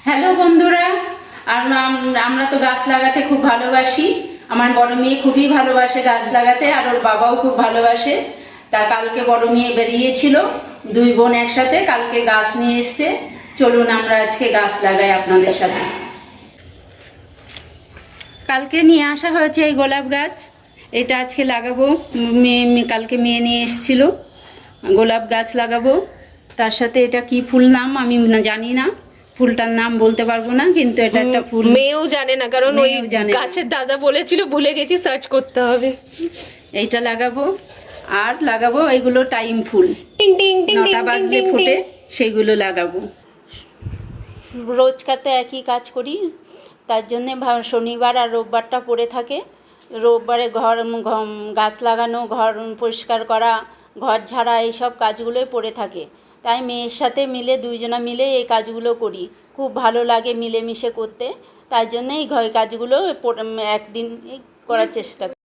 Hello বন্ধুরা, আর আমরা তো গাছ লাগাতে খুব ভালোবাসি। আমার বড় মেয়ে খুবই ভালোবাসে গাছ লাগাতে, আর ওর বাবাও খুব ভালোবাসে। তা কালকে বড় মেয়ে বেরিয়েছিল, দুই বোন একসাথে কালকে গাছ নিয়ে এসছে। চলুন আমরা আজকে গাছ লাগাই আপনাদের সাথে। কালকে নিয়ে আসা হয়েছে এই গোলাপ গাছ, এটা আজকে লাগাবো। কালকে মেয়ে নিয়ে এসেছিল, গোলাপ গাছ লাগাবো। তার সাথে এটা কি ফুল নাম আমি জানি না, ফুলটার নাম বলতে পারবো না, কিন্তু এটা একটা ফুল। মেয়েও জানে না, কারণ ওই গাছের দাদা বলেছিল, ভুলে গেছি, সার্চ করতে হবে। এইটা লাগাবো, আর লাগাবো এইগুলো টাইম ফুল, টিং টিং টিং নটা টিং বাজলে টিং ফোটে, টিং। সেইগুলো লাগাবো। রোজকার তো একই কাজ করি, তার জন্যে শনিবার আর রোববারটা পড়ে থাকে। রোববারে গাছ লাগানো, ঘর পরিষ্কার করা, ঘর ঝাড়া, এইসব কাজগুলোই পড়ে থাকে। তাই মেয়ের সাথে মিলে দুইজনা মিলে এই কাজগুলো করি, খুব ভালো লাগে মিলেমিশে করতে। তাই জন্যে এই কাজগুলো একদিন করার চেষ্টা করি।